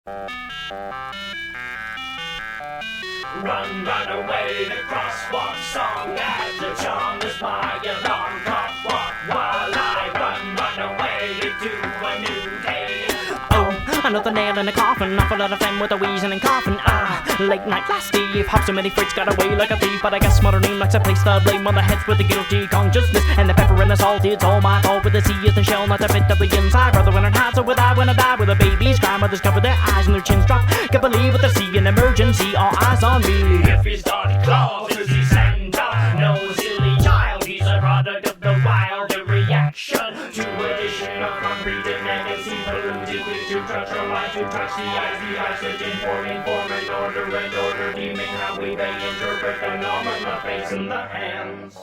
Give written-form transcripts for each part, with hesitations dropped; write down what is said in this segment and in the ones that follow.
Run, run away, the crosswalk song as the charm is my alarm clock. Walk while I run away to a new day. Oh, another nail in the coffin, awful lot of them with a wheezing and coughing. Late night last Eve, hopped so many freaks, got away like a thief. But I guess Mother Name likes to place the blame on the heads with the guilty consciousness. And the pepper and the salt, it's all my fault. With the sea is the shell, not the bit of the inside. Brother when it has, so with I when I die. With the babies, grandmothers cover their eyes and their chins drop. Can't believe what they see, an emergency, all eyes on me. If he's got claws, is he Santa? No silly child, he's a product of the wild. A reaction to addition of concrete and legacy polluted with to touch our life, to touch the oxygen forming form and order deeming how we may interpret phenomena face in the hands.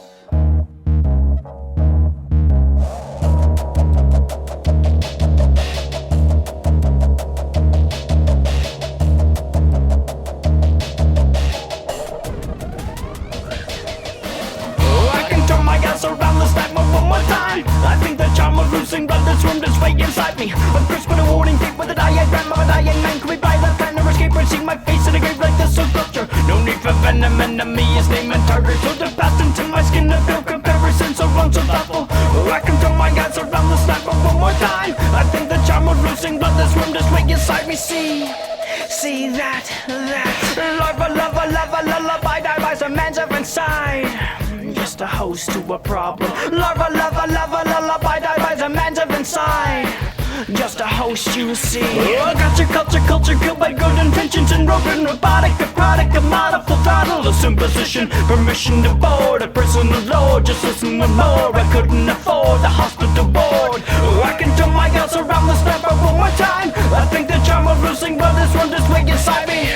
Around the stack one more time. I think the charm of losing blood that's room this way inside me. A crisp with a warning tape with a diagram of a dying man. Could we buy that plan or escape or see my face in a grave like this of sculpture? No need for venom, enemy is name and target. So the path into my skin to feel comparison so wrong, so thoughtful. I can throw my guys around the stack one more time. I think the charm of losing blood that's room this way inside me. See that Larva, lullaby, die by some man's up inside. Just a host to a problem. Larva, lullaby, die by the man's of inside. Just a host, you see. Oh, got your culture killed by good intentions and roving robotic, a product of model throttle, a imposition, permission to board, a personal lord. Just listen to more. I couldn't afford the hospital board. Oh, I can turn my girls around the snapper one more time. I think the charm of losing brothers run this way inside me.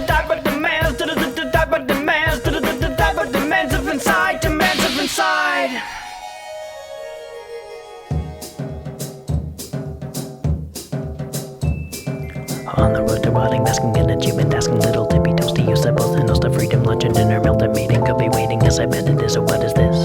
Die by demands, die by demands, die by demands of inside. Inside. On the road to rotting, basking in achievement, asking little tippy toasty. You said both and knows the freedom, lunch and dinner, meal, the meeting could be waiting. Yes, I bet it is. So what is this?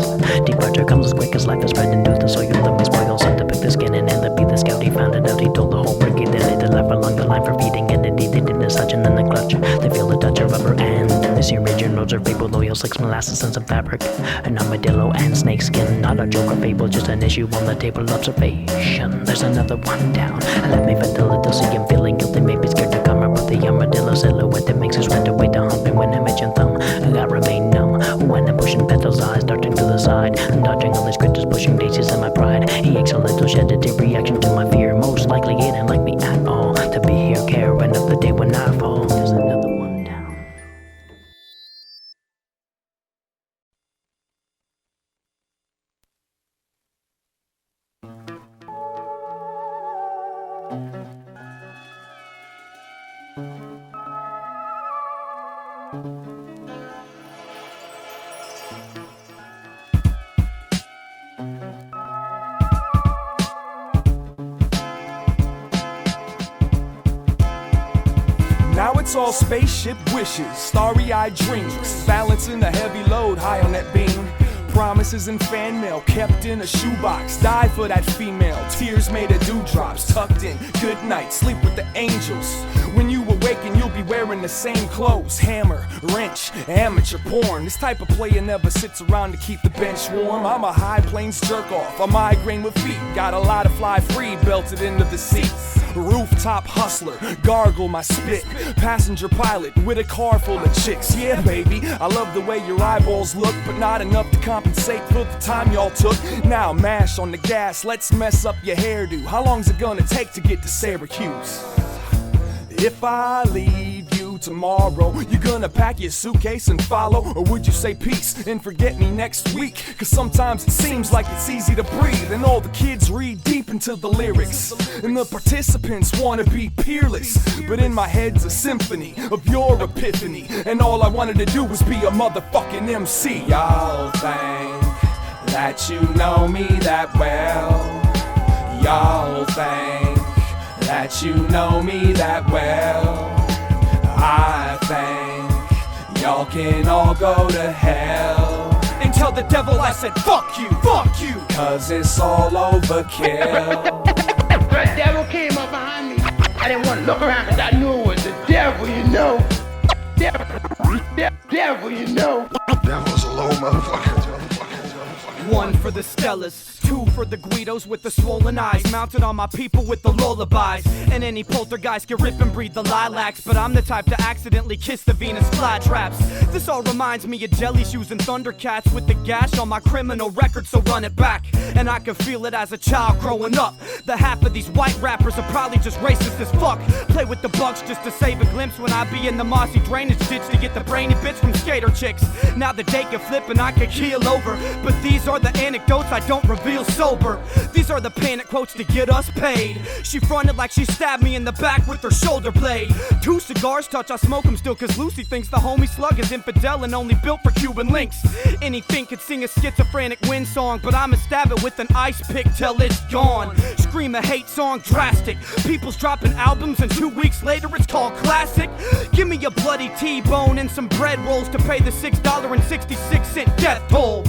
Departure comes as quick as life is spread into the soil. Let me spoil, sent to pick the skin and be the scout. He found it out. He told the whole brigade that they left along the line for feeding, and indeed they did as such. And then the clutch, they feel the touch of rubber and in this here region, roads are people, loyal, slicks, molasses, and some fabric. An armadillo and snake skin, not a joke or fable, just an issue on the table. Observation. There's another one down. Let me ventil it, see him feeling guilty, maybe scared to come up with the armadillo silhouette that makes us rent away to humping when image and thumb. I remain numb when I'm pushing petals, eyes darting to the side. I'm dodging all these critters, pushing daisies in my pride. He aches a little, shed a deep reaction to my fear. Most likely he didn't like me at all. To be here, caring of the day when I fall. There's another one down. Now it's all spaceship wishes, starry-eyed dreams, balancing a heavy load high on that beam. Promises and fan mail kept in a shoebox. Die for that female, tears made of dewdrops. Tucked in, good night, sleep with the angels. When you awaken, you'll be wearing the same clothes. Hammer, wrench, amateur porn. This type of player never sits around to keep the bench warm. I'm a high plains jerk off, a migraine with feet. Got a lot of fly free belted into the seat. Rooftop hustler, gargle my spit. Passenger pilot with a car full of chicks. Yeah, baby, I love the way your eyeballs look, but not enough to compensate for the time y'all took. Now mash on the gas, let's mess up your hairdo. How long's it gonna take to get to Syracuse? If I leave you tomorrow, you gonna pack your suitcase and follow? Or would you say peace and forget me next week? Cause sometimes it seems like it's easy to breathe, and all the kids read deep into the lyrics, and the participants wanna be peerless. But in my head's a symphony of your epiphany, and all I wanted to do was be a motherfucking MC. Y'all think that you know me that well. Y'all think that you know me that well. I think y'all can all go to hell and tell the devil I said fuck you, cause it's all overkill. The devil came up behind me I didn't want to look around because I knew it was the devil, you know. Devil, you know. Devil's a low motherfucker. One for the Stellas, two for the Guidos with the swollen eyes, mounted on my people with the lullabies. And any poltergeist can rip and breathe the lilacs, but I'm the type to accidentally kiss the Venus flytraps. This all reminds me of Jelly Shoes and Thundercats with the gash on my criminal record, so run it back. And I can feel it as a child growing up. The half of these white rappers are probably just racist as fuck. Play with the bucks just to save a glimpse when I be in the mossy drainage ditch to get the brainy bits from skater chicks. Now the day can flip and I can keel over, but these are the anecdotes I don't reveal sober. These are the panic quotes to get us paid. She fronted like she stabbed me in the back with her shoulder blade. 2 cigars touch, I smoke them still, cause Lucy thinks the homie Slug is infidel and only built for Cuban links. Anything could sing a schizophrenic wind song, but I'ma stab it with an ice pick till it's gone. Scream a hate song drastic. People's dropping albums and 2 weeks later it's called classic. Give me a bloody T-bone and some bread rolls to pay the $6.66 death toll.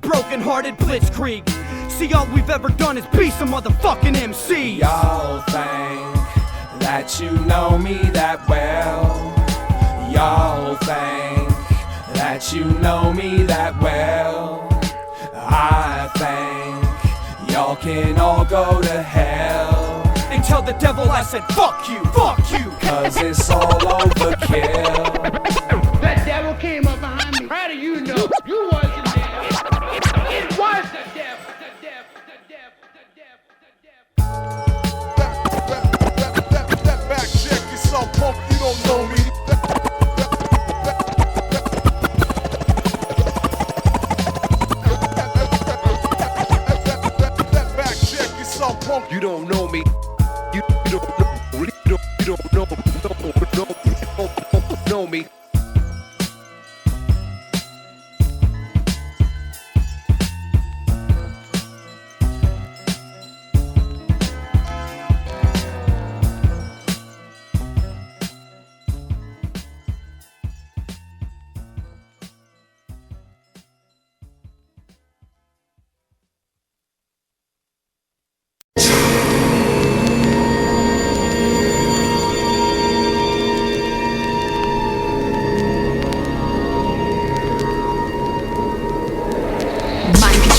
Broken-hearted blitzkrieg. See, all we've ever done is be some motherfucking MC. Y'all think that you know me that well. Y'all think that you know me that well. I think y'all can all go to hell. And tell the devil I said fuck you, fuck you. Cause it's all overkill. That devil came up behind me. How do you know? You wasn't there. It was the devil. That back check yourself, punk, you don't know me. That back check yourself, punk, you don't know me. You don't know me.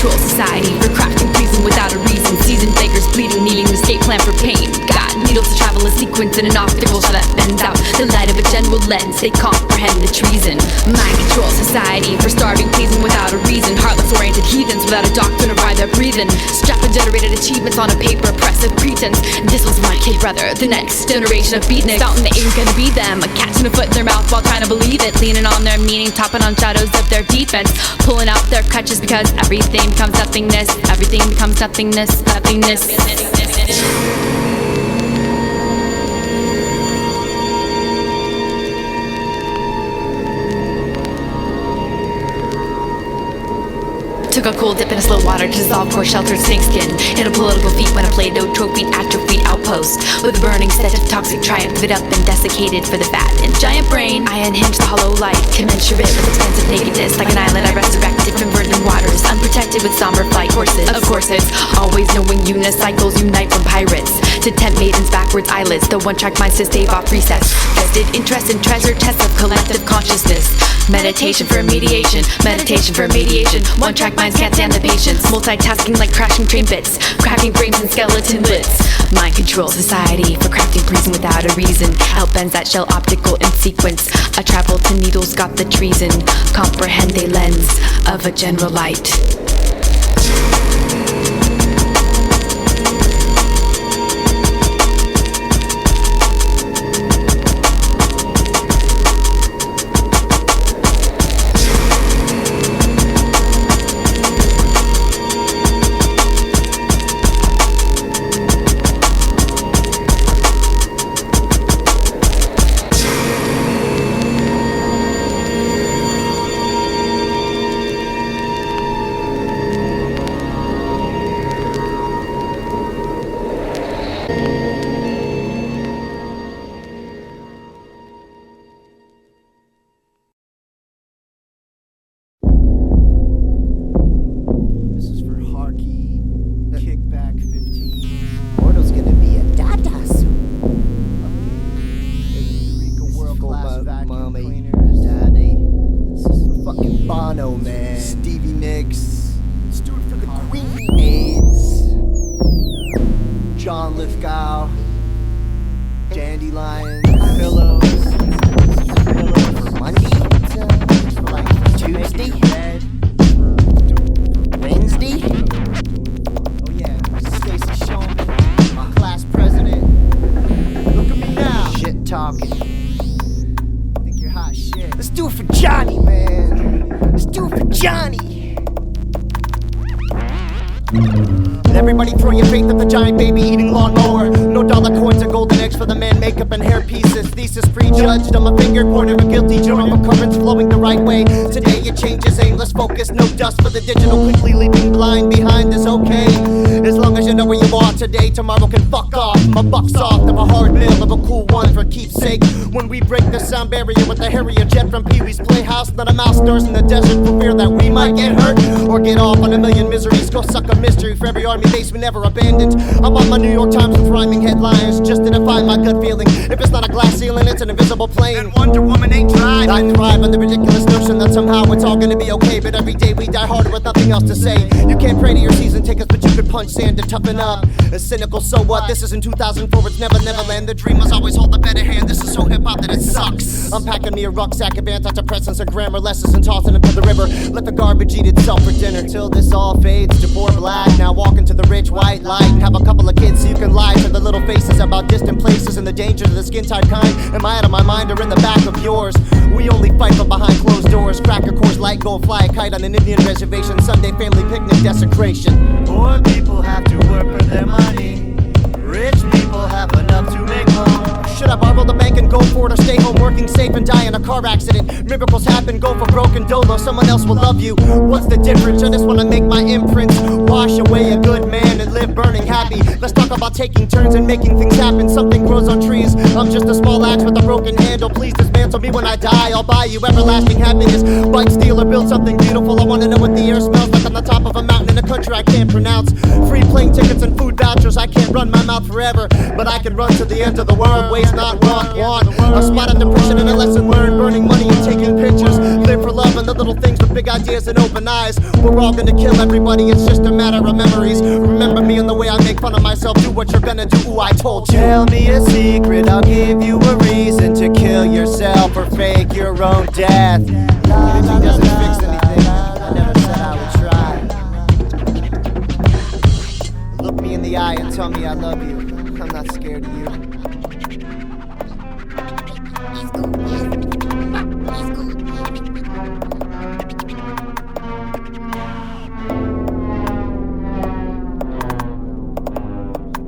Society for crafting reason without a reason. Seasoned beggars bleeding, needing an escape plan for pain. Got needles to travel a sequence in an obstacle so that bends out the light of a general lens. They comprehend the treason. Mind control society for starving, pleasing without a reason. Heartless oriented heathens without a doctrine of why they're breathing. Strapping generated achievements on a paper, oppressive pretense. This was my kid brother, the next generation of beatniks. Fountain that ain't gonna be them, a catching a foot in their mouth while trying to believe it. Leaning on their meaning, topping on shadows of their defense. Pulling out their crutches because everything becomes nothingness. Everything becomes nothingness, nothingness. Took a cool dip in a slow water to dissolve poor sheltered snakeskin. Hit a political feat when I played no trophy atrophied outpost. With a burning set of toxic triumph, it up and desiccated for the fat and giant brain. I unhinged the hollow light, commensurate with expensive nakedness. Like an island I resurrected from verdant waters, unprotected with somber flight courses. Of courses, always knowing unicycles unite from pirates. To tempt maidens backwards eyelids, the one-track minds to stave off recess. Vested interest in treasure tests of collective consciousness. Meditation for mediation, meditation for mediation. One-track minds can't stand the patience. Multitasking like crashing train bits, cracking frames and skeleton lids. Mind control society for crafting reason without a reason. Outbends that shell optical in sequence. A travel to needles got the treason. Comprehend a lens of a general light. homie. Daddy. This is fucking Bono, man. Stevie Nicks. Let's do it for the Queen. AIDS. John Lithgow. Dandelion. Pillows. Pillows for Monday. For like Tuesday. Wednesday. Oh yeah, Stacy Showman, my class president. Look at me now. Shit talking. Think you're hot shit. Let's do it for Johnny, man. Let's do it for Johnny. Everybody throw your faith at the giant baby eating lawnmower. No dollar coins or golden eggs for the man makeup and hair pieces. Thesis prejudged, I'm a finger pointer, a guilty drama currents flowing the right way. Today your change is aimless focus, no dust for the digital, quickly leaving blind behind is okay. As long as you know where you are today, tomorrow can fuck off. My buck's off of a hard meal of a cool one for keepsake. When we break the sound barrier with the Harrier jet from Pee-wee's Playhouse, not a mouse stirs in the desert for fear that we might get hurt or get off on a million miseries. Go suck a mystery for every army base we never abandoned. I'm on my New York Times with rhyming headlines just to defy my gut feeling. If it's not a glass ceiling, it's an invisible plane. And Wonder Woman ain't dry. I thrive on the ridiculous notion that somehow it's all gonna be okay, but every day we die harder with nothing else to say. You can't pray to your season tickets, but you could punch sand to toughen up. It's cynical, so what? This is in 2004, it's Neverland. The dreamers always hold the better hand. This is so hip-hop that it sucks. I'm packing me a rucksack of antidepressants and grammar lessons and tossing them to the river. Let the garbage eat itself for dinner till this all fades to poor black. Now walking to the rich white light and have a couple of kids so you can lie to the little faces about distant places and the dangers of the skin-tight kind. Am I out of my mind or in the back of yours? We only fight from behind closed doors. Cracker Coors Light, go fly a kite on an Indian reservation. Sunday family picnic desecration. Poor people have to work for their money. Rich people have enough to make more. Should I borrow the bank and go for it, or stay home working safe and die in a car accident? Miracles happen, go for broken dolo, someone else will love you. What's the difference? I just wanna make my imprints, wash away a good man and live burning happy. Let's talk about taking turns and making things happen. Something grows on trees, I'm just a small axe with a broken handle. Please dismantle me when I die, I'll buy you everlasting happiness. Bike steal or build something beautiful. I wanna know what the air smells like on the top of a mountain in a country I can't pronounce. Free plane tickets and food vouchers, I can't run my mouth forever, but I can run to the end of the world. Waste not, want. A spot of depression and a lesson learned. Burning money and taking pictures. Live for love and the little things with big ideas and open eyes. We're all gonna kill everybody, it's just a matter of memories. Remember me and the way I make fun of myself. Do what you're gonna do, ooh, I told you. Tell me a secret, I'll give you a reason to kill yourself or fake your own death. Unity doesn't fix anything, I never said I would try. Look me in the eye and tell me I love you. I'm not scared of you. I'm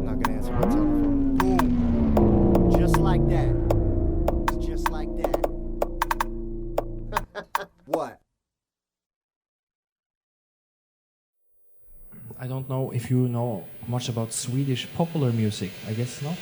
not gonna answer my telephone. Boom. Just like that. Just like that. What? I don't know if you know much about Swedish popular music. I guess not.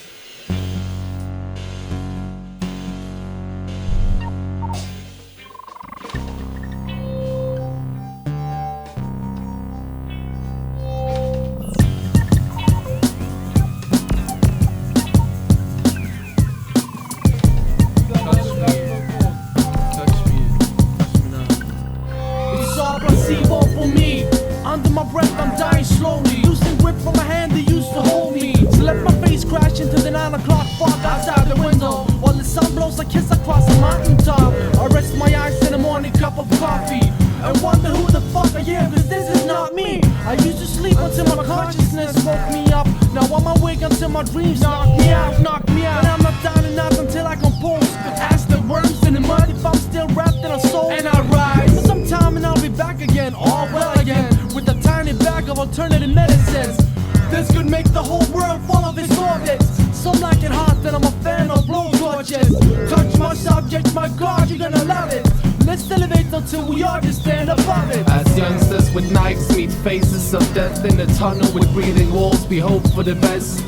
Tunnel with breathing walls, we hope for the best.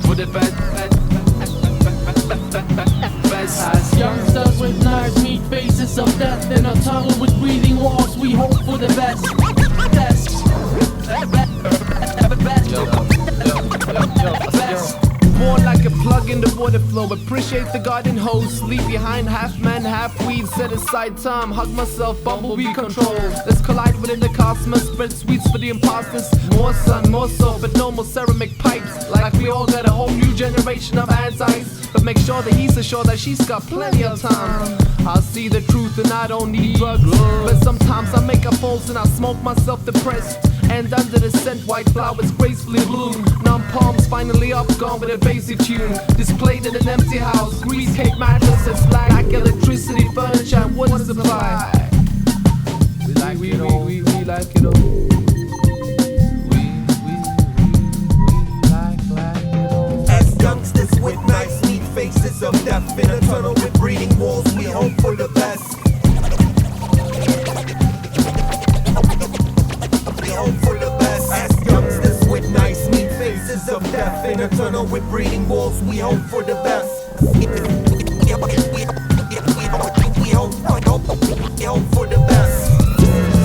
For the best. As youngsters with knives meet faces of death in a tunnel with breathing walls, we hope for the best. Best. More like a plug in the water flow. Appreciate the garden hose. Leave behind half man, half weed. Set aside time, hug myself, bumblebee control. Let's collide within the cosmos. Spread sweets for the imposters. More sun, more soap, but no more ceramic pipes. Like we all got a whole new generation of antis. But make sure that he's assured that she's got plenty of time. I see the truth and I don't need drugs. But sometimes I make a false and I smoke myself depressed. And under the scent, white flowers gracefully bloom. Numb palms finally up, gone with a basic tune. Displayed in an empty house, grease cake mattresses, black electricity, furniture, and water supply. We like it all. We like it all. As youngsters with nice neat faces of death in a tunnel with breeding walls, we hope for the best. We hope for the best. As youngsters with nice neat faces of death in a tunnel with breeding walls, we hope for the best. We hope for the best.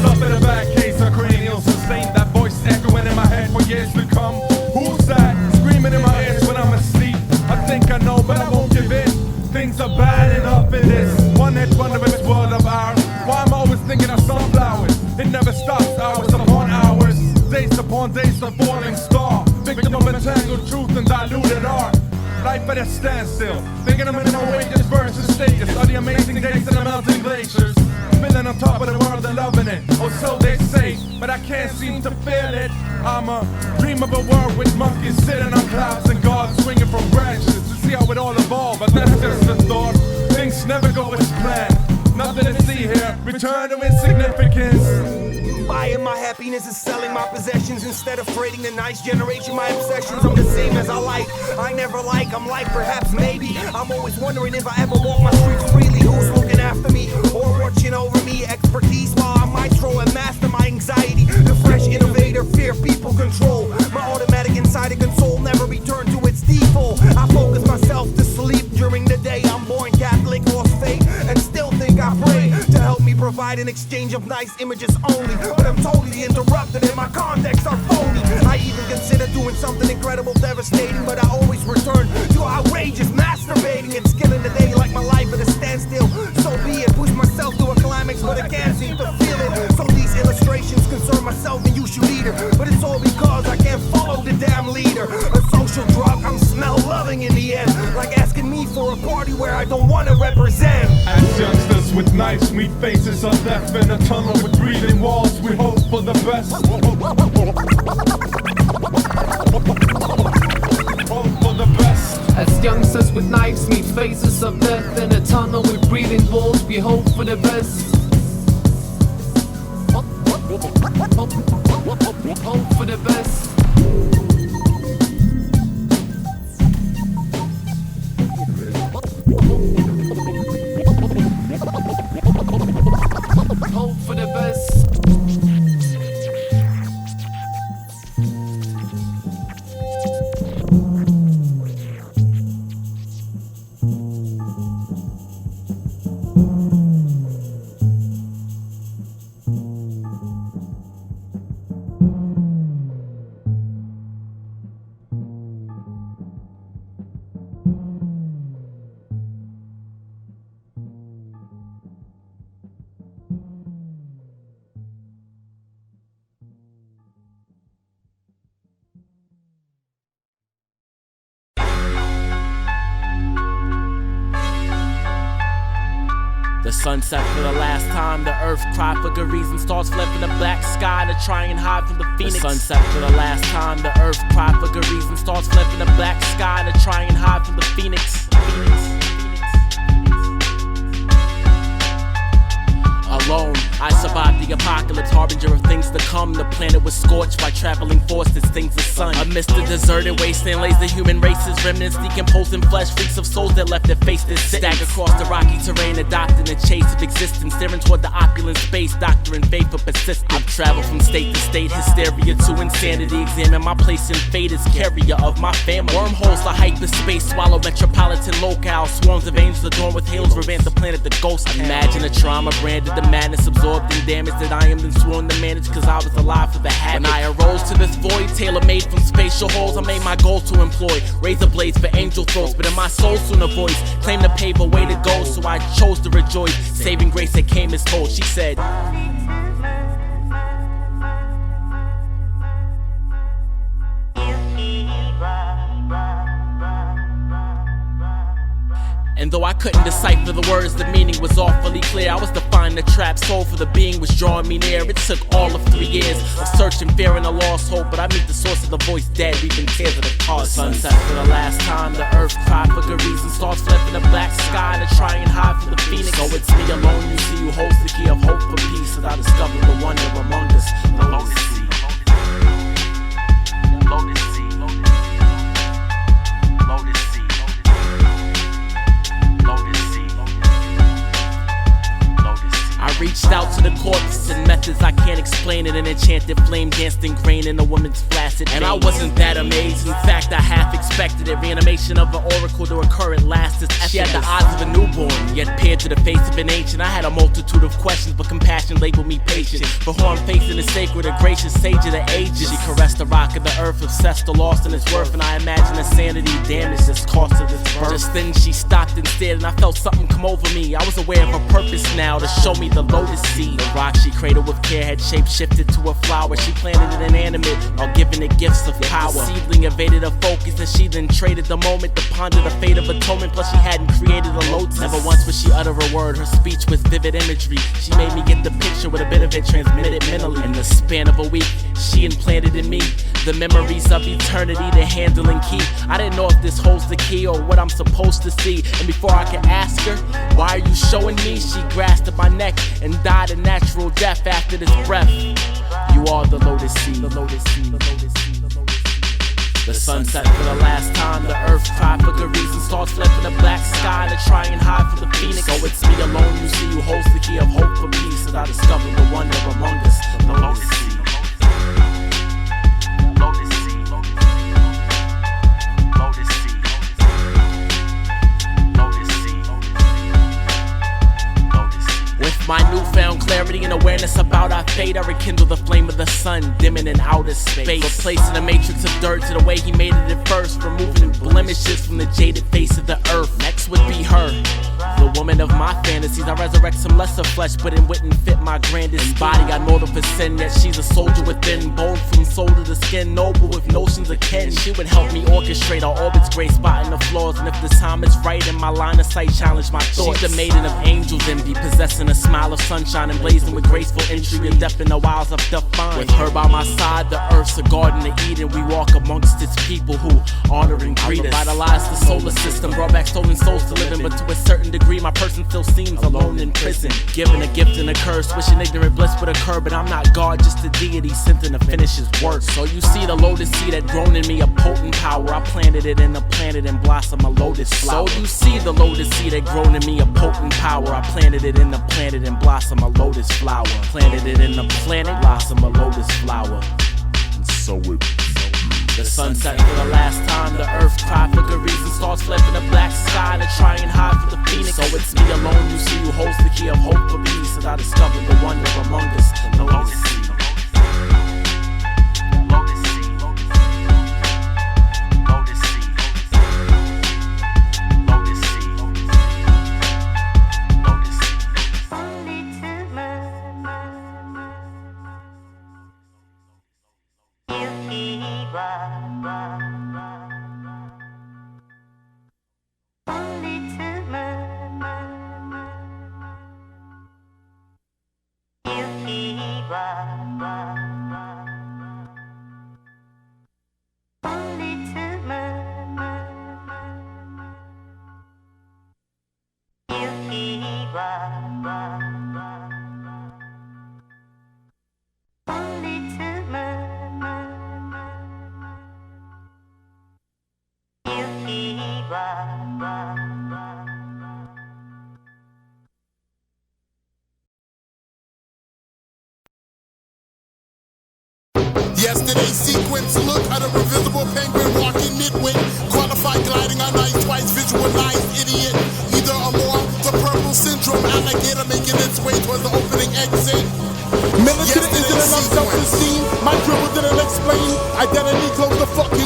Stuff in a bad case of cranial sustain. That voice echoing in my head for years to come. Who's that? Screaming in my ears when I'm asleep. I think I know, but I won't give in. Things are bad enough in this one-hit wondrous world of ours. Why am I always thinking of sunflowers? It never stops, hours upon hours, days upon days, a falling star. Victim of entangled truth and diluted art. Life at a standstill, thinking I'm in my way, just versus stages. Are the amazing days in the melting glaciers. Feeling on top of the world and loving it, or so they say, but I can't seem to feel it. I'm a dream of a world with monkeys sitting on clouds and gods swinging from branches to see how it all evolved, but that's just a thought. Things never go as planned, nothing to see here, return to insignificance. Buying my happiness and selling my possessions instead of trading the nice generation. My obsessions, I'm the same as I like. I never like, I'm like perhaps maybe. I'm always wondering if I ever walk my streets freely. Who's looking after me or watching over me? Expertise while I might throw and master my anxiety. The fresh innovator, fear people control. My automatic inside console never return to its default. I focus myself to sleep during the day. I'm born Catholic, lost faith, and still think I pray to help me provide an exchange of nice images only. But I'm totally interrupted and my contexts are phony. I even consider doing something incredible, devastating, but I always return to outrageous masturbating. It's killing the day like my life at a standstill. So be it, push myself to a climax, but I can't seem to feel it. So these illustrations concern myself and you should leader, but it's all because I can't follow the damn leader. A social drug, I'm smell loving in the end, like asking me for a party where I don't want to represent. As youngsters with nice sweet faces of death in a tunnel with breathing walls, we hope for the best. Hope for the best. As youngsters with knives meet faces of death in a tunnel with breathing walls, we hope for the best. Hope for the best. Hope for the best. The sunset for the last time, the earth cried for good reason. Stars fled from the black sky to try and hide from the phoenix. The sunset for the last time, the earth cried for good reason. Stars fled from the black sky to try and hide from the phoenix. Alone, I survived the apocalypse, harbinger of things to come. The planet was scorched by traveling forces, things the sun. Amidst the deserted wasteland lays the human race's remnants, decomposing flesh, freaks of souls that left their faces stacked across the rocky terrain, adopting the chase of existence, staring toward the opulent space, doctoring faith for persistence. I've traveled from state to state, hysteria to insanity, examine my place in fate as carrier of my family. Wormholes to hyperspace, swallow metropolitan locales, swarms of angels adorned with halos, revamp the planet, the ghost. Imagine a trauma branded the madness, absorbed in damage that I am then sworn to manage, cause I was alive for the habit. When I arose to this void, tailor-made from space facial holes, I made my goal to employ razor blades for angel throats, but in my soul soon a voice claimed to pave a way to go, so I chose to rejoice. Saving grace that came as told. She said, and though I couldn't decipher the words, the meaning was awfully clear. I was defying the trap soul, for the being was drawing me near. It took all of 3 years of searching, fearing a lost hope, but I meet the source of the voice dead, weeping tears of the cause. The sunset for the last time, the earth cried for good reason, stars flipping the black sky to try and hide from the phoenix. So it's me alone, you see, who holds the key of hope for peace, as I discovered the wonder among us, the Lotus Sea. Lotus Sea. Lotus Sea. I reached out to the corpse in methods I can't explain it. An enchanted flame danced in grain in a woman's flaccid veins. And I wasn't that amazed, in fact I half expected it. Reanimation of an oracle to occur at last. She had the eyes of a newborn, yet peered to the face of an ancient. I had a multitude of questions, but compassion labeled me patient. For who I'm facing is sacred, a gracious sage of the ages. She caressed the rock of the earth, obsessed the lost in its worth, and I imagine the sanity damaged as cost of this birth. Just then she stopped and stared, and I felt something come over me. I was aware of her purpose now, to show me the lotus seed. The rock she cradled with care had shape-shifted to a flower. She planted it inanimate while giving it gifts of power. The seedling evaded her focus, and she then traded the moment to ponder the fate of atonement. Plus she hadn't created a lotus. Never once would she utter a word, her speech was vivid imagery. She made me get the picture with a bit of it transmitted mentally. In the span of a week, she implanted in me the memories of eternity to handle and keep. I didn't know if this holds the key or what I'm supposed to see. And before I could ask her, why are you showing me? She grasped at my neck and died a natural death after this breath. You are the Lotus Sea. The Lotus Sea. The Lotus Sea. The Lotus Sea. The sunset for the last time. The earth cried for good reason. Stars flipping the black sky to try and hide from the phoenix. So it's me alone, you see, who holds the key of hope for peace. As I discovered the wonder among us, the Lotus Sea. Lotus Sea. Lotus Sea. Lotus Sea. Lotus Sea. With my newfound clarity and awareness about our fate, I rekindle the flame of the sun, dimming in outer space. Replacing a matrix of dirt to the way he made it at first, removing blemishes from the jaded face of the earth. Next would be her, the woman of my fantasies. I resurrect some lesser flesh, but it wouldn't fit my grandest body. I know the for sin, yet she's a soldier within, bold from soul to the skin, noble with notions of kin. She would help me orchestrate our orbits, gray spotting the flaws, and if the time is right and my line of sight challenge my thoughts. She's the maiden of angels envy, possessing a smile of sunshine and blazing with graceful entry and depth in the wilds of defined. With her by my side, the earth's a garden of Eden. We walk amongst its people who honor and greet us. Revitalize the solar system, brought back stolen souls to live in, but to a certain degree my person still seems alone in prison. Given a gift and a curse, wishing ignorant bliss would occur, but I'm not God, just a deity sent in to finish his work. So you see the lotus seed had grown in me a potent power. I planted it in the planet and blossom a lotus flower. So you see the lotus seed had grown in me a potent power. I planted it in the planet and blossom a lotus flower. Planted it in the planet, blossom a lotus flower. And so it the sunset for the last time. The earth cried for good reason. Stars flipping the black sky to try and hide from the phoenix. So it's me alone, you see, who holds the key of hope for peace. As I discovered the wonder among us, the Lotus Sea. Lotus Sea. Lotus Sea. Lotus Sea. Lotus Sea. Yesterday's sequence, look at a invisible penguin walking midway. Qualified gliding on ice, twice visualized idiot. Either or more, the purple syndrome alligator making its way towards the opening exit. Militant isn't enough self-esteem. My dribble didn't explain. Identity close the fucking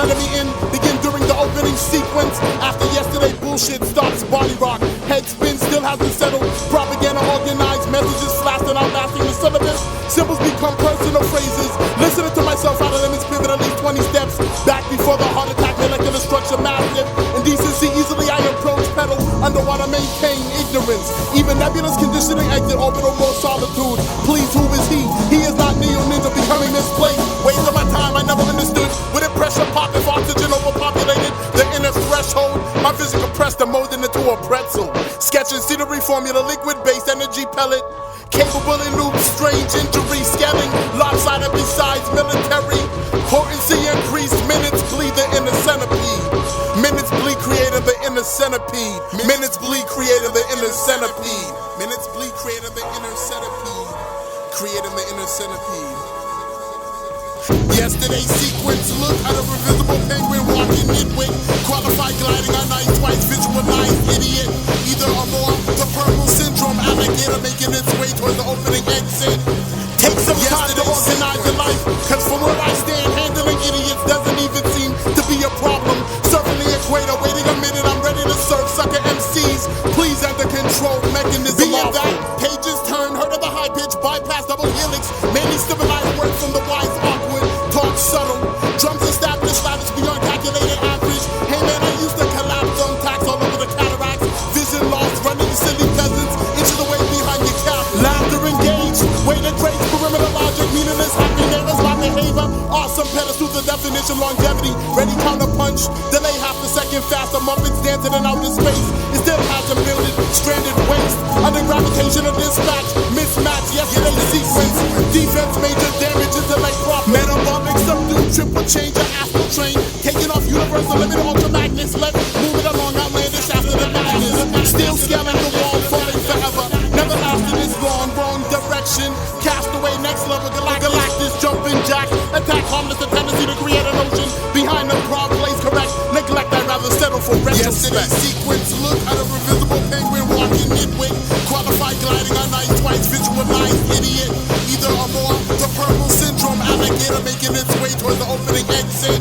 letting me in. Begin during the opening sequence. After yesterday bullshit starts body rock. Head spin still hasn't settled. Propaganda organized, messages flashed and outlasting the syllabus. Symbols become personal phrases. Listening to myself out of limits, pivot at least 20 steps. Back before the heart attack, molecular structure massive. Indecency, easily I approach pedal. Underwater maintain ignorance. Even nebulous conditioning exit orbital more solitude. Please, who is he? He is not Neo Ninja becoming misplaced. Waste of my time, I never understood. With it pressure pop if oxygen overpopulated the inner threshold. My physics compressed and molded into a pretzel. Sketching scenery formula, liquid-based energy pellet. Capable in loops, strange injury, scaling, lopsided besides military. Potency increased, minutes bleed the inner centipede. Minutes bleed created the inner centipede. Minutes bleed created the inner centipede. Minutes bleed created the inner centipede. Creating the inner centipede. Yesterday's sequence, look at a revisible penguin walking nitwit. Qualified gliding on ice, twice visualized idiot. Either or more, the purple syndrome alligator making its way towards the opening exit. Take some time to organize your life, cause from where I stand, handling idiots doesn't even seem to be a problem. Surfing the equator, waiting a minute, I'm ready to serve sucker MCs. Please enter control mechanism. Being that, pages turn, heard of the high pitch, bypass double helix, mainly civilized words from the wise awkward, talk subtle. Drums established, lavish beyond calculated average. Hey man, I used to collapse on tax all over the cataracts. Vision lost, running you silly peasants, inches away behind your cap. Laughter engaged, way to trace perimeter logic, meaningless happy neighbors, my behavior. Awesome pedestals of definition, longevity, ready counter punch. Delay half a second faster, Muppets dancing in outer space. It still hasn't built it, stranded waste. Under gravitation of dispatch, mismatch, yesterday's sequence. Defense major damage, intellect profit. Metabolic subdued, triple change, an astral train. Taking off universal limit, ultra magnets. Let's move it along, outlandish after the madness. Still scaling the wall, falling forever. Never lasted this long, wrong direction. Cast away, next level, Galactus, jumping jack. Attack harmless, a tendency to create an ocean. Behind the broad place, correct. Neglect, I'd rather settle for retrospect. Yesterday's sequence, look at a revisible penguin walking nitwit. Qualified gliding on ice, twice visualized idiot. Either or more, the purple syndrome alligator making its way towards the opening exit.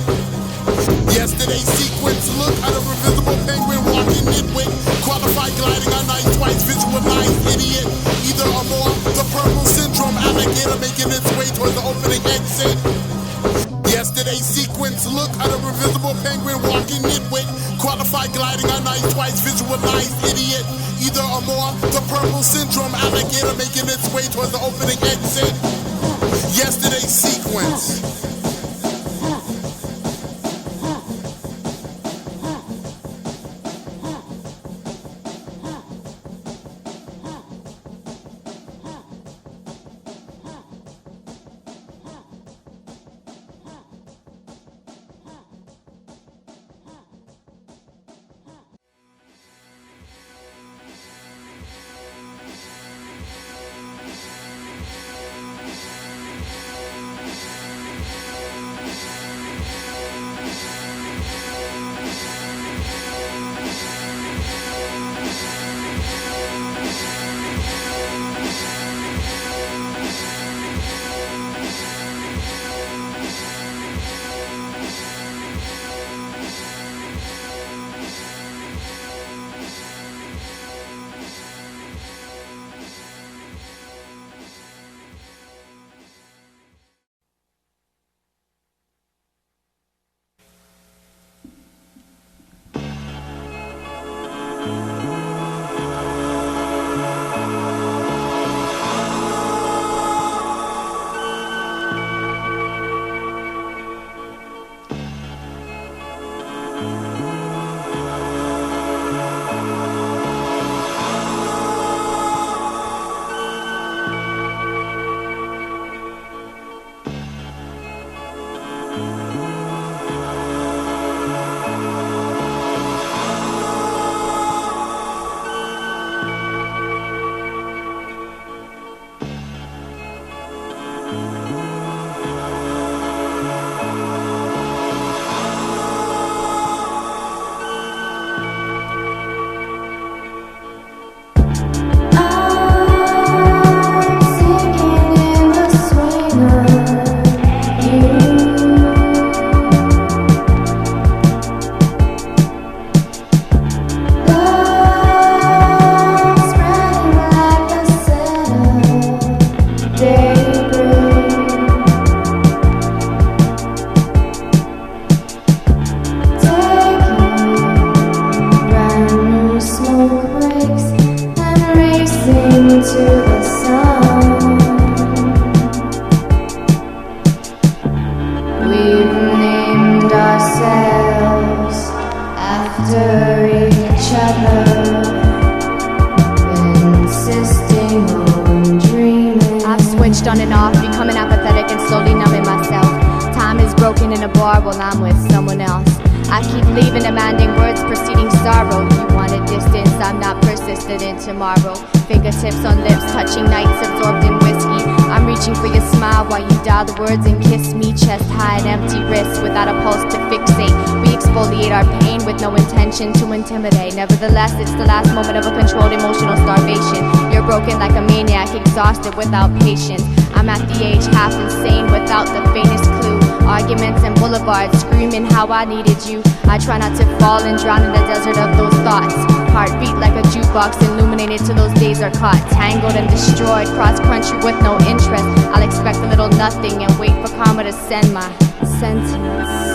Yesterday's sequence, look at a revisible penguin walking nitwit. Qualified gliding on ice, twice visualized idiot. Either or more, the purple syndrome alligator making its way towards the opening exit. Yesterday's sequence, look at a revisible penguin walking nitwit. Qualified gliding on ice, twice visualized idiot. Either or more, the purple syndrome alligator making its way towards the opening exit. Yesterday's sequence. while I'm with someone else. I keep leaving, demanding words preceding sorrow. You wanted distance, I'm not persistent in tomorrow. Fingertips on lips, touching nights absorbed in whiskey. I'm reaching for your smile while you dial the words and kiss me. Chest high and empty wrists without a pulse to fixate. We exfoliate our pain with no intention to intimidate. Nevertheless, it's the last moment of a controlled emotional starvation. You're broken like a maniac, exhausted without patience. I'm at the age half insane without the faintest clue. Arguments and boulevards, screaming how I needed you. I try not to fall and drown in the desert of those thoughts. Heartbeat like a jukebox, illuminated till those days are caught. Tangled and destroyed, cross country with no interest. I'll expect a little nothing and wait for karma to send my sentence.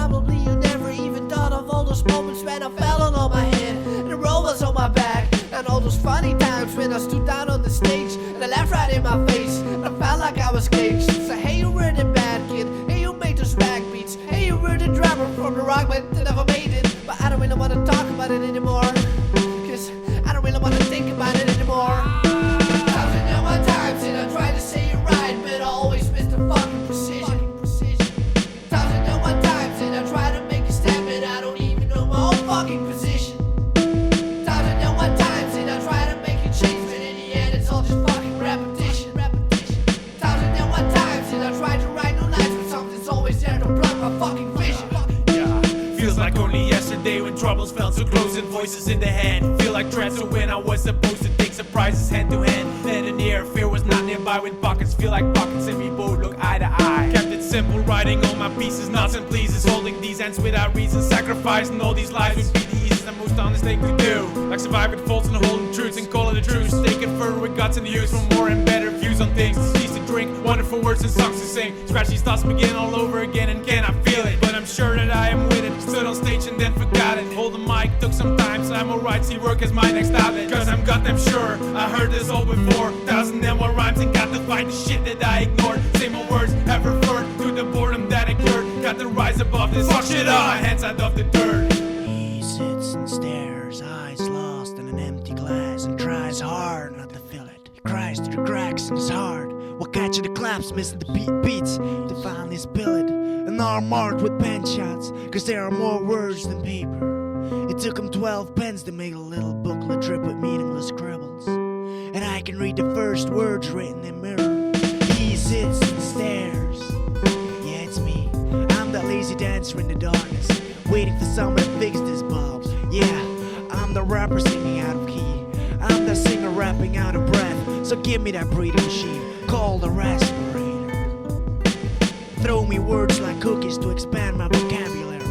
Probably you never even thought of all those moments when I fell on all my head and the roll was on my back. And all those funny times when I stood down on the stage and the laughed right in my face and I felt like I was caged. So hey, you were the bad kid, hey, you made those rag beats, hey, you were the drummer from the rock band that never made it. But I don't really want to talk about it anymore, cause I don't really want to think about it anymore. 1,001 times and I tried to say it right, but I always missed the fucking precision. 1,001 times and I tried to make a step and I don't even know my own fucking position. 1,001 times and I try to make a change, but in the end it's all just fucking repetition. 1,001 times and I try to write new lines, but something's always there to block my fucking vision. Feels like only yesterday when troubles felt so close and voices in the head. Feel like dread, so when I was supposed to take surprises hand to hand, then in the air, fear was not nearby. When pockets feel like pockets and we both look eye to eye. Kept it simple, writing all my pieces, nots and pleases, holding these ends without reason, sacrificing all these lives would be the easiest and most honest thing to do. Like surviving faults and holding truths and calling the truth. Taking further with guts and use for more and better views on things. Cease to drink, wonderful words and songs to sing. Scratch these thoughts, begin all over again, and can I feel it? But I'm sure that I am with it. Stood on stage and then forgot it. Hold the mic, took some time, so I'm alright. See work as my next outlet, cause I'm goddamn sure I heard this all before. 1,001 rhymes and got to find the shit that I ignored. Same old words have referred to the boredom that occurred. Got to rise above this fuck shit on my hands out of the dirt. He sits and stares, eyes lost in an empty glass, and tries hard not to fill it. He cries through the cracks in his heart while catching the claps, missing the beats to finally spill it. And all marked with pen shots, cause there are more words than paper. It took him 12 pens to make a little booklet drip with meaningless scribbles, and I can read the first words written in mirror. He sits and stares. Yeah, it's me. I'm that lazy dancer in the darkness, waiting for someone to fix this bulb. Yeah, I'm the rapper singing out of key. I'm the singer rapping out of breath. So give me that breathing machine called a respirator. Throw me words like cookies to expand my vocabulary.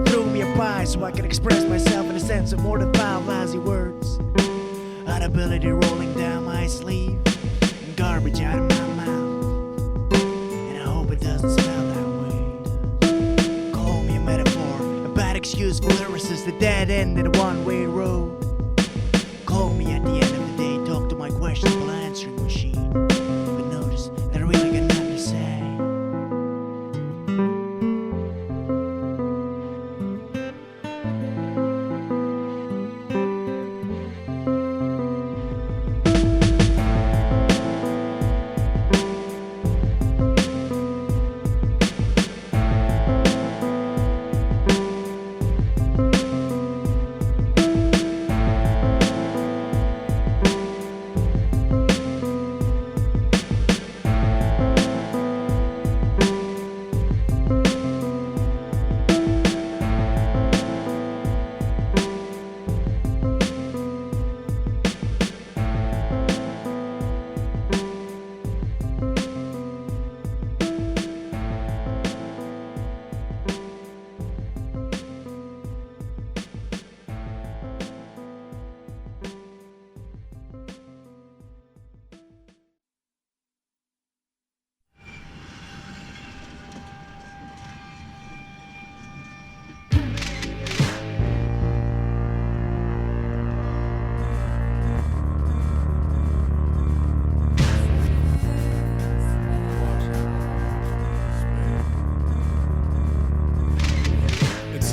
Throw me a pie so I can express myself in a sense of more than 5 lousy words. Audibility rolling down my sleeve, and garbage out of my mouth. And I hope it doesn't smell that way. Call me a metaphor, a bad excuse for lyricists, the dead end in a one-way road. Call me at the end of the day, talk to my questionable answering machine. But notice that I really got nothing to say.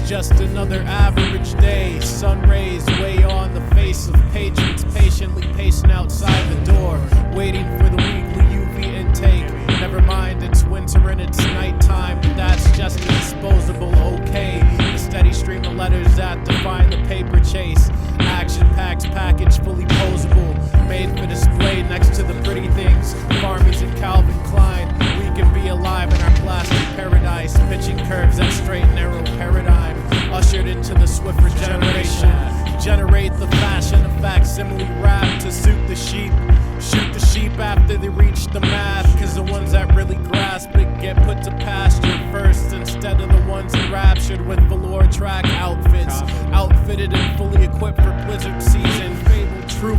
Just another average day. Sun rays weigh on the face of patrons patiently pacing outside the door, waiting for the weekly UV intake. Never mind, it's winter and it's nighttime, but that's just a disposable okay. The steady stream of letters that define the paper chase. Action-packed package, fully posable, made for display next to the pretty things. Farmies and Calvin Klein. We can be alive in our plastic paradise, pitching curves that straight narrow paradigm. Ushered into the Swiffer generation. Generate the fashion of facsimile rap to suit the sheep. Shoot the sheep after they reach the math, cause the ones that really grasp it get put to pasture first, instead of the ones enraptured with velour track outfits. Outfitted and fully equipped for blizzard season. True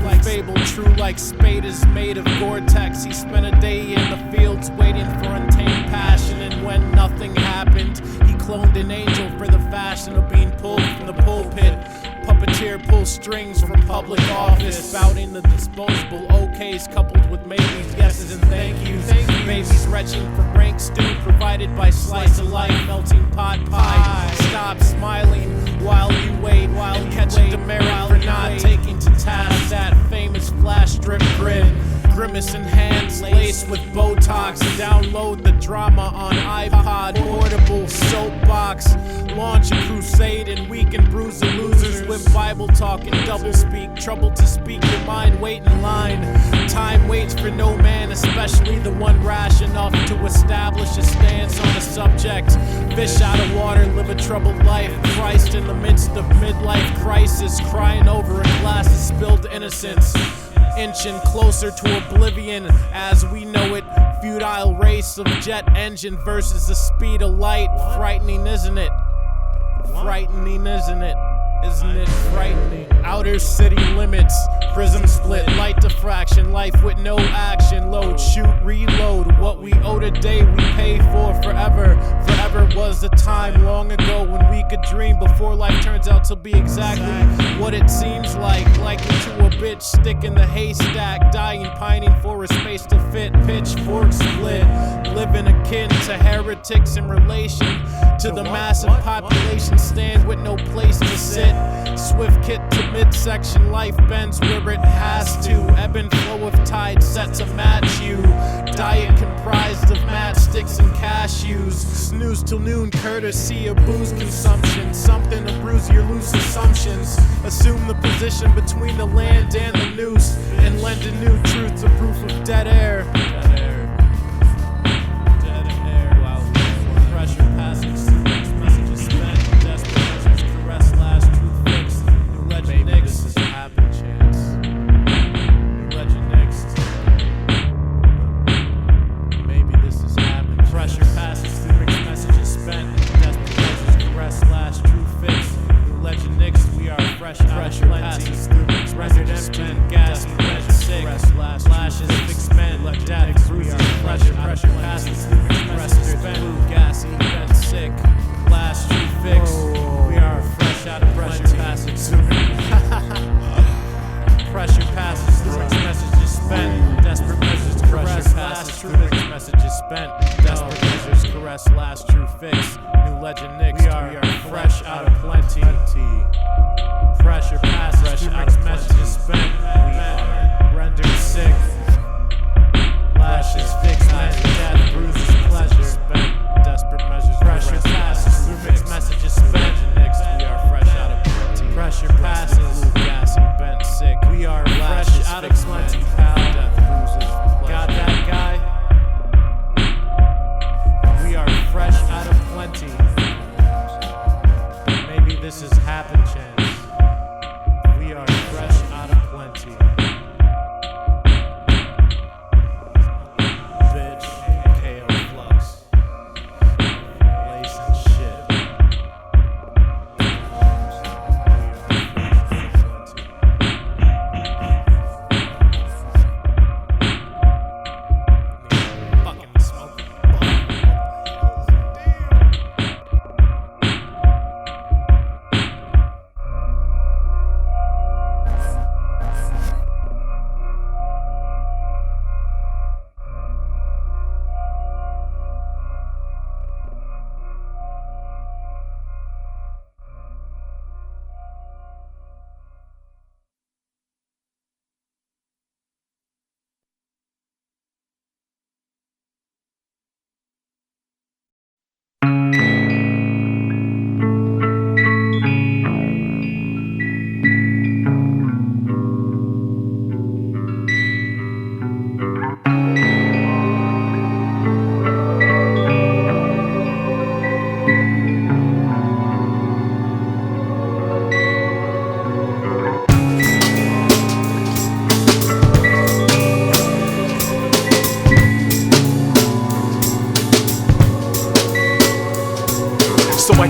like Spade is made of Gore-Tex. He spent a day in the fields waiting for untamed passion, and when nothing happened, he cloned an angel for the fashion of being pulled from the pulpit. Puppeteer pulls strings from public office, spouting the disposable okays coupled with maybes, yeses, and thank yous. Babies retching for rank stew provided by slice of life, melting pot pie. Stop smiling while you wait, and catch a demerit for not taking to task that famous flash strip grin. Grimace in hands laced with Botox. Download the drama on iPod, portable soapbox. Launch a crusade and weaken bruise the losers with Bible talk and double speak. Trouble to speak your mind, wait in line. Time waits for no man, especially the one rash enough to establish a stance on a subject. Fish out of water, live a troubled life. Christ in the midst of midlife crisis, crying over a glass of spilled innocence. Inching closer to oblivion as we know it. Futile race of jet engine versus the speed of light. Frightening, isn't it? Frightening, isn't it? Isn't it frightening? Outer city limits, prism split, light diffraction, life with no action. Load, shoot, reload. What we owe today, we pay for forever. Forever was a time long ago when we could dream before life turns out to be exactly what it seems like. Likely to a bitch stick in the haystack, dying, pining for a space to fit. Pitchfork split, living akin to heretics in relation to the massive population. Stand with no place to sit. Swift kit to midsection, life bends where it has to. Ebb and flow of tide set to match you. Diet comprised of matchsticks and cashews. Snooze till noon, courtesy of booze consumption. Something to bruise your loose assumptions. Assume the position between the land and the noose, and lend a new truth to proof of dead air. Dead air. Dead air. Wow. Pressure passing through next messages spent. Desperate measures caress last truth fixed. New legend next. This is happen chance. New legend next. Maybe this is happen. Pressure passes through mixed messages spent. Desperate measures caress last truth fixed. New legend next. We are fresh. Pressure passes through mixed messages spent. Gas measure sick. Flashes fixed men. Let death bruises. Pressure passes through mixed messages spent. Blue gassy bent sick. Last truth fixed. We are fresh out of pressure passes through. Pressure passes through mixed messages spent. Desperate measures caress last true mixed messages spent. Desperate measures caress last true fix. New legend nixed. We are fresh out of plenty. Pressure passes through mixed messages spent. We are rendered sick. Lashes fixed men. Death bruises pleasure spent. Desperate measures. Pressure passes through mixed messages spent. We are fresh out of plenty. Pressure passes. Blue gassy bent sick. We are fresh out of plenty. Pal. Death bruises. Got that guy? We are fresh out of plenty. Maybe this is happen chance. We are fresh out of plenty. Bitch, KO flux. Lace and shit. Fucking smoke.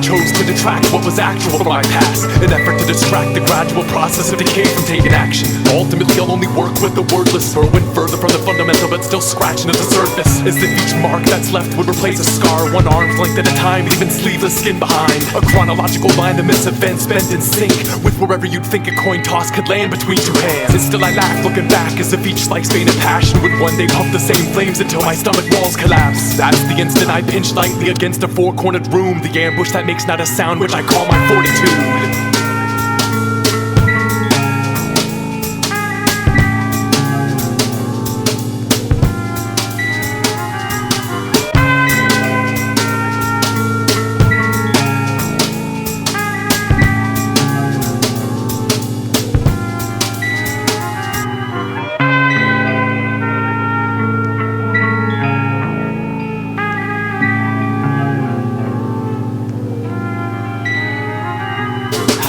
chose to detract what was actual from my past, an effort to distract the gradual process of decay from taking action. Ultimately I'll only work with the wordless, burrowing further from the fundamental but still scratching at the surface, as if each mark that's left would replace a scar, one arm's length at a time, leaving sleeveless skin behind. A chronological line that miss events bent in sync with wherever you'd think a coin toss could land between two hands. And still I laugh looking back, as if each slice vein of passion would one day pump the same flames until my stomach walls collapse. That's the instant I pinch lightly against a four-cornered room, the ambush that makes not a sound, which I call my fortitude.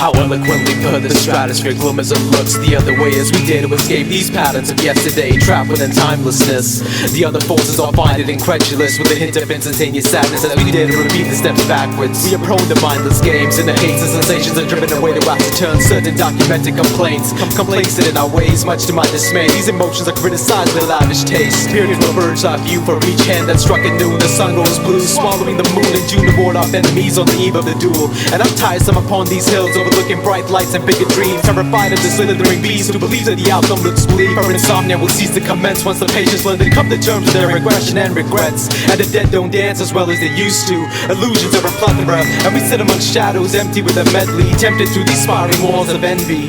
How eloquently put the stratosphere glimmers and looks the other way as we dare to escape these patterns of yesterday, trapped within timelessness. The other forces all find it incredulous, with a hint of instantaneous sadness as we dare to repeat the steps backwards. We are prone to mindless games, and the hates and sensations are driven away to ascertain certain documented complaints. Complacent in our ways, much to my dismay, these emotions are criticized with lavish taste. Peered from a bird's eye view for each hand that struck at noon, the sun goes blue, swallowing the moon in June to ward off enemies on the eve of the duel. And I'm tiresome upon these hills, overlooking bright lights and bigger dreams, terrified of the slithering beast who believes that the outcome looks bleak. Her insomnia will cease to commence once the patients learn to come to terms with their regression and regrets. And the dead don't dance as well as they used to. Illusions are a plethora, and we sit amongst shadows empty with a medley, tempted through these spiraling walls of envy.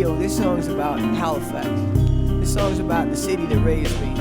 yo, this song's about Halifax. This song's about the city that raised me.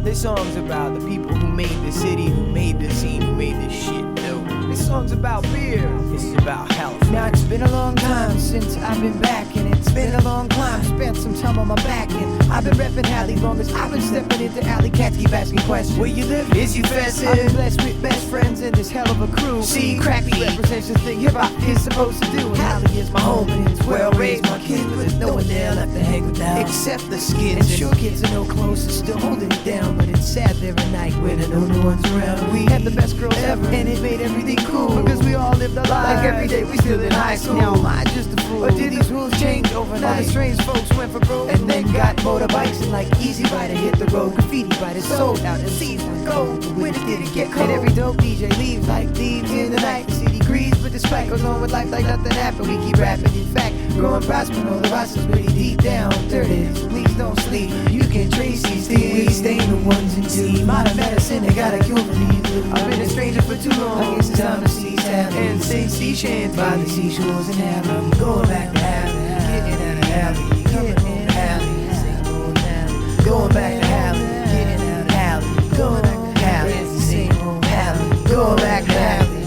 This song's about the people who made the city, who made the scene, who made this shit dope. This song's about beer. This is about Halifax. Now it's been a long time since I've been back, and it's been a long climb. Spent some time on my back, and I've been repping Hali long as I've been stepping into alley. Cats keep asking questions. Where you live? Is you festive? I've been blessed with best friends and this hell of a crew. See, crappy represents the thing hip-hop is supposed to do. And Hali is my home, and it's well raised my kids, but there's no one there left to hang without. Except the skids. And sure kids are no close and still holding it down, but it's sad every night when I know no one's around. We had the best girls ever, and it made everything cool, because we all lived our lives. Like every day we still in high school. Now am I just a fool? Or did these rules change overnight? All the strange folks went for broke, and then got motorbikes, and like Easy Rider hit the road. Graffiti writers sold out, and seas went gold, but when it didn't get cold, and every dope DJ leaves like thieves in the night. The city grieves, but despite goes on with life like nothing happened. We keep rapping, in fact, growing prosperous. All the rosters pretty deep down. Dirty, please don't sleep. You can trace these things. We stay the ones and twos. Modern medicine, they got a cure for these. I've been a stranger for too long. I guess it's time to see Sally and sing sea shanties by the seashores and Hali. I'm going back to Hali, getting out of Hali, coming home to Hali, same old Hali. Going back to Hali, getting out of Hali, going back to Hali, it's the same old Hali. Going back to Hali,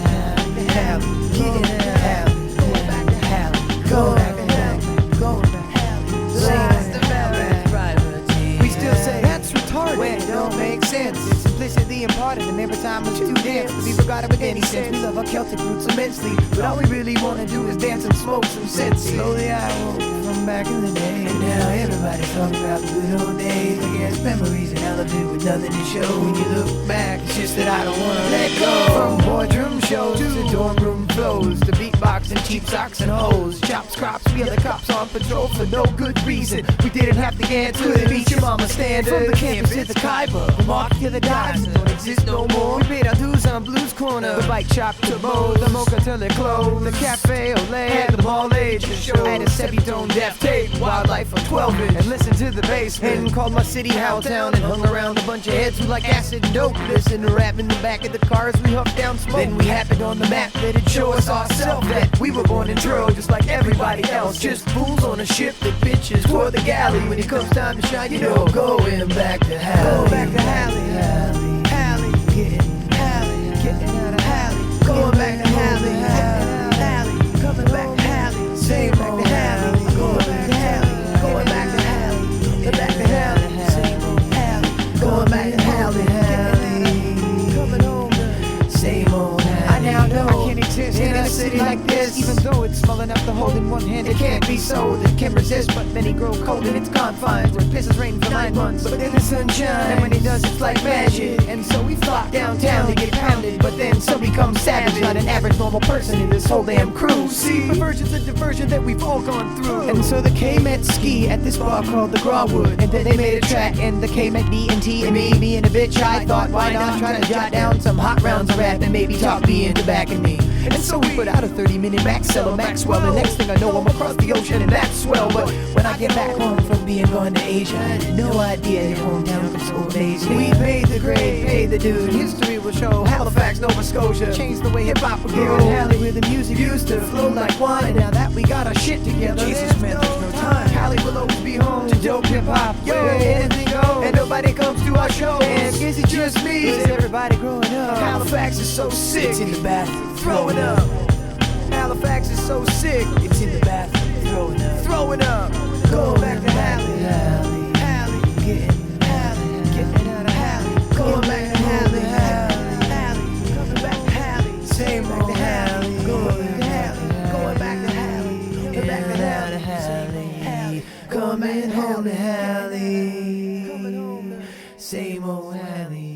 Hali, getting out of Hali, going back to Hali, going back to Hali, going back to Hali, same old Hali. We still say that's retarded when it don't make sense. It's implicitly imparted, and every time it's too dense to be regarded with any sense. We love our Celtic roots immensely, but all we really wanna do is dance and smoke some sense. Slowly I woke from back in the day, and now everybody's talking about the good old days. I guess memories and elephant with nothing to show. When you look back, it's just that I don't wanna let go. From boardroom shows to dorm room flows, to beatbox and cheap socks and hoes, chops, crops, we other cops on patrol for no good reason. We didn't have to get to the beach, your mama standard. From the campus to the Kaiba, from Arc to the dives, don't exist no more. We paid our dues on Blues Corner, the bike shop to Moe's, the mocha till it closed, the cafe Olay, the ball age show. I had a Sebutone Def tape, wildlife on 12-inch, and listened to the basement, and called my city Howtown, and hung around a bunch of heads who like acid and dope. Listen to rap in the back of the cars, we huffed down smoke. Then we happened on the map, that it show us ourselves, that we were born in Truro just like everybody else. Just fools on a ship that bitches toward the galley. When it comes time to shine, you know, going back to Hali. Going back to Hali, Hali, Hali, getting out of Hali. Going back to Hali, Hali, coming back to Hali. Same back to Hali, going back to Hali, going back to Hali, back to Hali, same old Hali, going back to Hali, coming home to same old Hali. I now know I can't exist in a city like this, even though it's small enough to hold in one hand. It can't be so that can resist, but many grow cold in its confines, where it pisses rain for 9 months, but then the sun shines, and when it does it's like magic. And so we flock downtown to get pounded, but then some become savage, not an average normal person in this whole damn crew. See, perversion's a diversion that we've all gone through. And so the K-Met ski at this bar called the Grawwood, and then they made a track, and the K-Met D&T and me and a bitch. I thought, why not try to jot down some hot rounds of rap and maybe talk me into backing me. And so we put out a 30-minute max sell Maxwell, and next thing I know I'm across the ocean, and that's swell. But when I get back home from being gone to Asia, I had no idea your hometown could so amaze you. We paid the grade, paid the dude. History will show Halifax, Nova Scotia changed the way hip-hop would go. In Hali where the music used to flow like wine, and now that we got our shit together, Jesus man, there's no time. Hali will always be home to dope hip-hop, where anything goes, and nobody comes to our shows. And is it just me? Is everybody growing up? Halifax is so sick, it's in the bathroom throwing up. Halifax is so sick, it's in the bathroom throwing up. Going back to Hali, Hali, getting out of Hali. Going back to Hali, coming back to Hali. Same old Hali, going back to Hali, going back to Hali, coming back to Hali, coming home to Hali, same old Hali.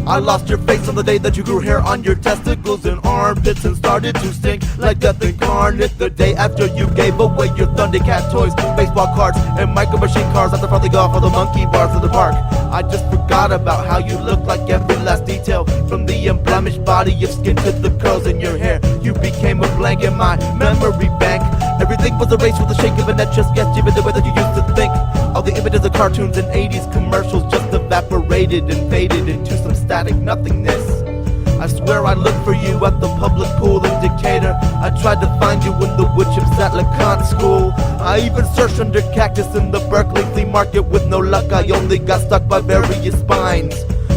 I lost your face on the day that you grew hair on your testicles and armpits and started to stink like death incarnate. The day after you gave away your Thundercat toys, baseball cards, and micro machine cars at the front of the golf or the monkey bars of the park. I just forgot about how you look, like every last detail, from the unblemished body of skin to the curls in your hair. You became a blank in my memory bank. Everything was erased with the shake of an etch-a-sketch, even the way that you used to think. All the images of cartoons and 80s commercials just evaporated and faded into some static nothingness. I swear I looked for you at the public pool in Decatur. I tried to find you in the wood chips at LeConte School. I even searched under cactus in the Berkeley flea market. With no luck, I only got stuck by various spines.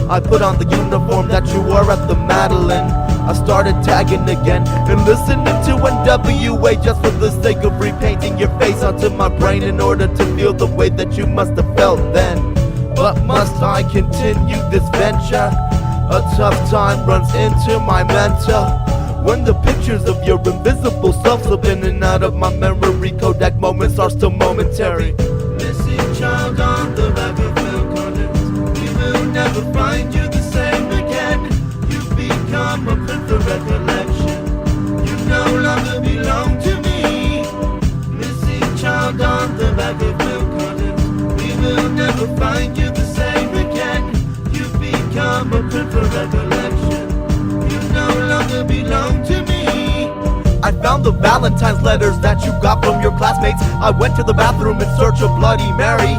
I put on the uniform that you wore at the Madeline. I started tagging again and listening to NWA just for the sake of repainting your face onto my brain in order to feel the way that you must have felt then. But must I continue this venture? A tough time runs into my mental when the pictures of your invisible self slip in and out of my memory. Kodak moments are still momentary. Missing child on the back of Phil Collins. We will never find you the same again. You've become a print for recollection. You no longer belong to me. Missing child on the back of Phil Collins. We will never find you the same again. You've become a print for recollection. You no longer belong to me. I found the Valentine's letters that you got from your classmates. I went to the bathroom in search of Bloody Mary.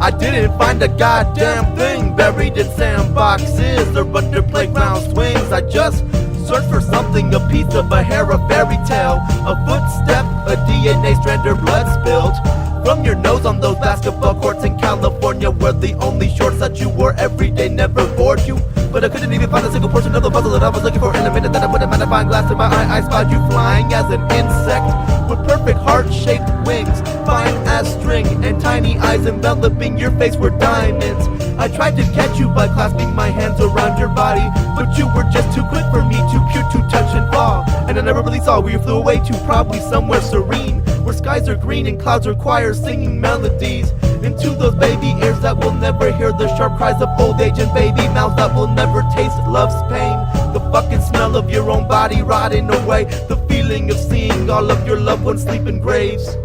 I didn't find a goddamn thing buried in sandboxes or under playground swings. I just searched for something, a piece of a hair, a fairy tale, a footstep, a DNA strand or blood spilled from your nose on those basketball courts in California, where the only shorts that you wore every day never bored you. But I couldn't even find a single portion of the puzzle that I was looking for. In a minute that I put a magnifying glass in my eye, I spotted you flying as an insect with perfect heart-shaped wings, fine as string, and tiny eyes enveloping your face were diamonds. I tried to catch you by clasping my hands around your body, but you were just too quick for me, too cute to touch and fall. And I never really saw where you flew away to, probably somewhere serene, where skies are green and clouds are choirs singing melodies into those baby ears that will never hear the sharp cries of old age, and baby mouths that will never taste love's pain. The fucking smell of your own body rotting away, the feeling of seeing all of your loved ones sleep in graves.